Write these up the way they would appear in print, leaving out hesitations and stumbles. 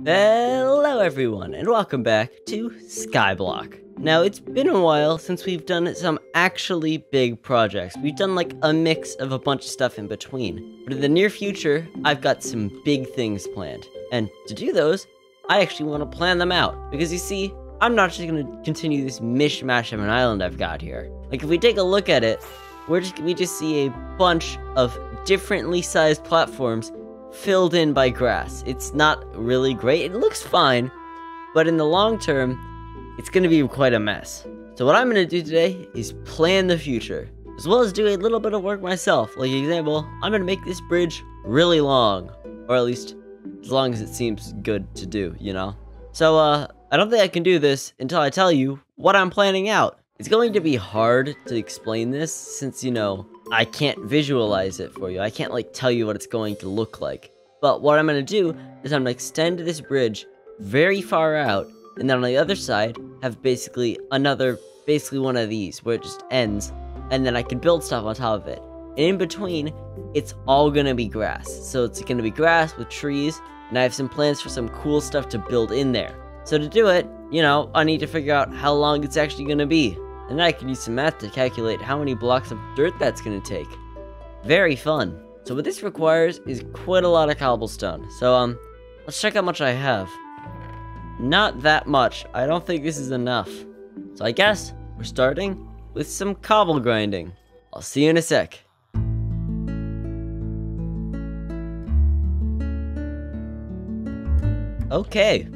Hello everyone, and welcome back to Skyblock. Now, it's been a while since we've done some actually big projects. We've done like a mix of a bunch of stuff in between. But in the near future, I've got some big things planned. And to do those, I actually want to plan them out. Because you see, I'm not just going to continue this mishmash of an island I've got here. Like, if we take a look at it, we just see a bunch of differently sized platforms filled in by grass. It's not really great. It looks fine, but in the long term, it's going to be quite a mess. So what I'm going to do today is plan the future, as well as do a little bit of work myself. Like, example, I'm going to make this bridge really long, or at least as long as it seems good to do, you know? So, I don't think I can do this until I tell you what I'm planning out. It's going to be hard to explain this since, you know, I can't visualize it for you. I can't, like, tell you what it's going to look like. But what I'm going to do is I'm going to extend this bridge very far out, and then on the other side, have basically one of these, where it just ends, and then I can build stuff on top of it. And in between, it's all going to be grass. So it's going to be grass with trees, and I have some plans for some cool stuff to build in there. So to do it, you know, I need to figure out how long it's actually going to be. And I can use some math to calculate how many blocks of dirt that's going to take. Very fun. So what this requires is quite a lot of cobblestone. So, let's check how much I have. Not that much. I don't think this is enough. So I guess we're starting with some cobble grinding. I'll see you in a sec. Okay.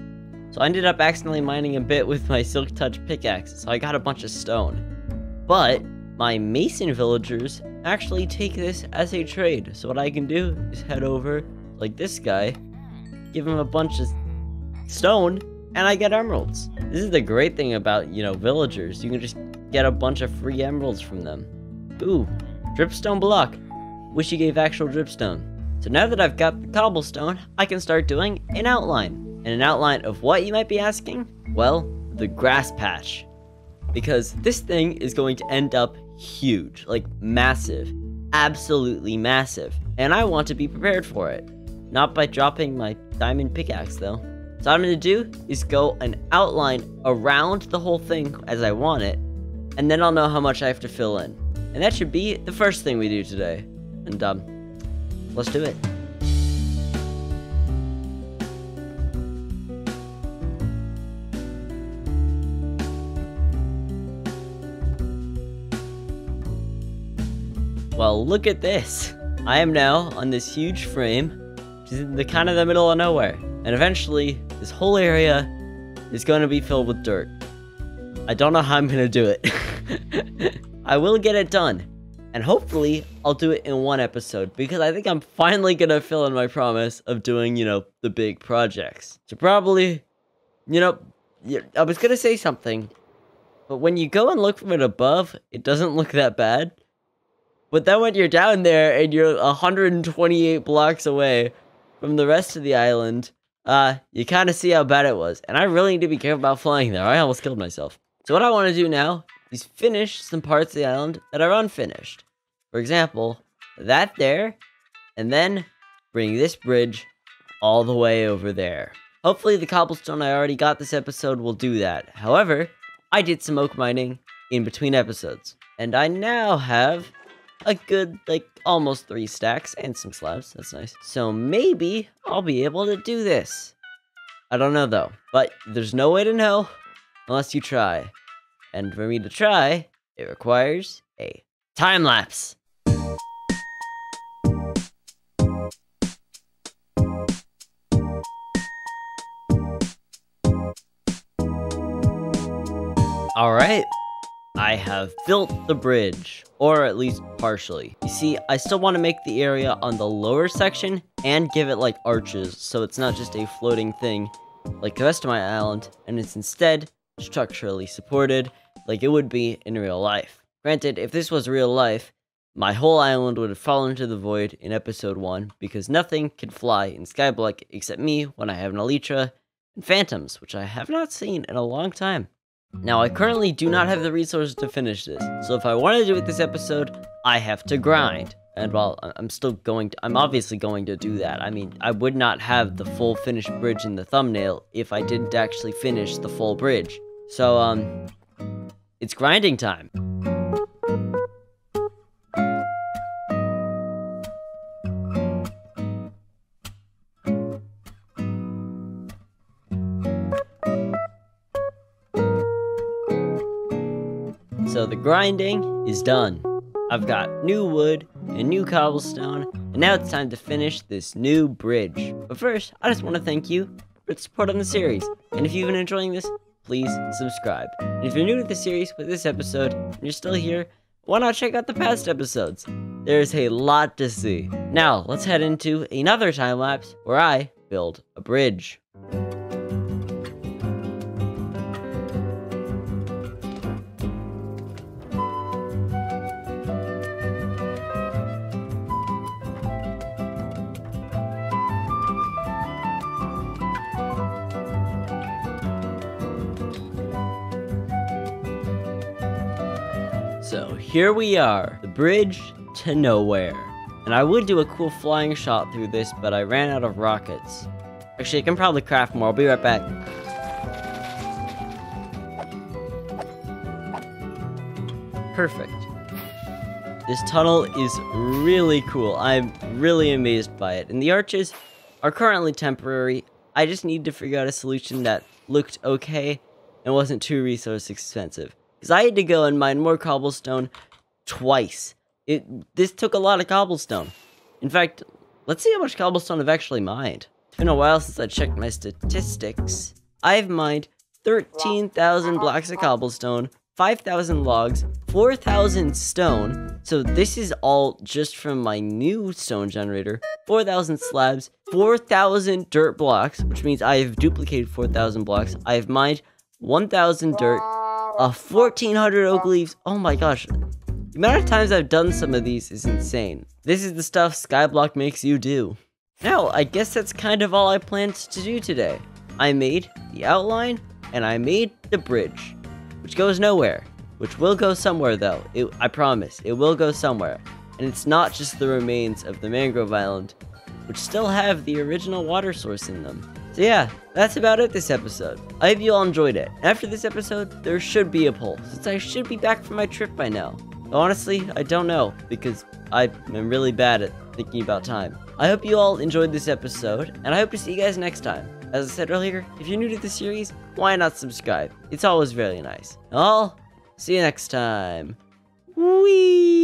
So I ended up accidentally mining a bit with my Silk Touch pickaxe, so I got a bunch of stone. But my mason villagers actually take this as a trade. So what I can do is head over, like this guy, give him a bunch of stone, and I get emeralds. This is the great thing about, you know, villagers. You can just get a bunch of free emeralds from them. Ooh, dripstone block. Wish you gave actual dripstone. So now that I've got the cobblestone, I can start doing an outline. And an outline of what, you might be asking? Well, the grass patch. Because this thing is going to end up huge, like massive, absolutely massive. And I want to be prepared for it. Not by dropping my diamond pickaxe though. So what I'm going to do is go and outline around the whole thing as I want it. And then I'll know how much I have to fill in. And that should be the first thing we do today. And let's do it. Well, look at this. I am now on this huge frame, which is in the kind of the middle of nowhere. And eventually, this whole area is going to be filled with dirt. I don't know how I'm going to do it. I will get it done. And hopefully, I'll do it in one episode. Because I think I'm finally going to fill in my promise of doing, you know, the big projects. So probably, you know, I was going to say something. But when you go and look from it above, it doesn't look that bad. But then when you're down there and you're 128 blocks away from the rest of the island, you kind of see how bad it was. And I really need to be careful about flying there. I almost killed myself. So what I want to do now is finish some parts of the island that are unfinished. For example, that there, and then bring this bridge all the way over there. Hopefully the cobblestone I already got this episode will do that. However, I did some oak mining in between episodes. And I now have a good, like, almost 3 stacks and some slabs. That's nice. So maybe I'll be able to do this. I don't know, though. But there's no way to know unless you try. And for me to try, it requires a time lapse. Alright. I have built the bridge, or at least partially. You see, I still want to make the area on the lower section and give it like arches, so it's not just a floating thing like the rest of my island, and it's instead structurally supported like it would be in real life. Granted, if this was real life, my whole island would have fallen to the void in episode 1, because nothing can fly in Skyblock except me when I have an elytra, and phantoms, which I have not seen in a long time. Now, I currently do not have the resources to finish this, so if I want to do it this episode, I have to grind. And well, I'm obviously going to do that. I mean, I would not have the full finished bridge in the thumbnail if I didn't actually finish the full bridge. So, it's grinding time. So the grinding is done. I've got new wood and new cobblestone, and now it's time to finish this new bridge. But first, I just want to thank you for the support on the series. And if you've been enjoying this, please subscribe. And if you're new to the series with this episode, and you're still here, why not check out the past episodes? There's a lot to see. Now, let's head into another time lapse where I build a bridge. So here we are, the bridge to nowhere. And I would do a cool flying shot through this, but I ran out of rockets. Actually, I can probably craft more. I'll be right back. Perfect. This tunnel is really cool. I'm really amazed by it. And the arches are currently temporary. I just need to figure out a solution that looked okay and wasn't too resource expensive. Because I had to go and mine more cobblestone twice. This took a lot of cobblestone. In fact, let's see how much cobblestone I've actually mined. It's been a while since I checked my statistics. I've mined 13,000 blocks of cobblestone, 5,000 logs, 4,000 stone. So this is all just from my new stone generator. 4,000 slabs, 4,000 dirt blocks, which means I have duplicated 4,000 blocks. I have mined 1,000 dirt. 1,400 oak leaves. Oh my gosh. The amount of times I've done some of these is insane. This is the stuff Skyblock makes you do. Now, I guess that's kind of all I planned to do today. I made the outline, and I made the bridge, which goes nowhere. Which will go somewhere though. I promise. It will go somewhere. And it's not just the remains of the mangrove island, which still have the original water source in them. So yeah, that's about it this episode. I hope you all enjoyed it. After this episode, there should be a poll, since I should be back from my trip by now. Honestly, I don't know, because I am really bad at thinking about time. I hope you all enjoyed this episode, and I hope to see you guys next time. As I said earlier, if you're new to the series, why not subscribe? It's always very nice. I'll see you next time. Whee!